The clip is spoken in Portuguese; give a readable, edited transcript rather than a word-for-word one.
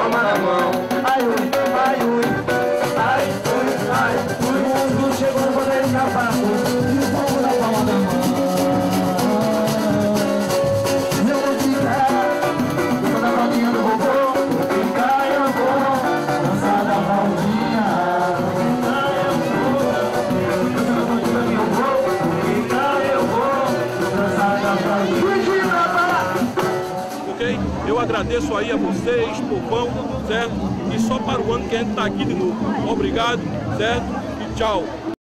palma na mão. Ai, ui, ai, ui, ai, ui, ai, ui. O mundo chegou no poder escapar, e o povo na palma da mão. Eu vou ficar, toda a rodinha do robô. Vou ficar, eu vou, dançar da Valdinha. Vou ficar, eu vou, dançar da Valdinha, eu vou. Vou ficar, eu vou, dançar da Valdinha. Ok? Eu agradeço aí a vocês, povão, certo? E só para o ano que a gente está aqui de novo. Obrigado, certo? E tchau.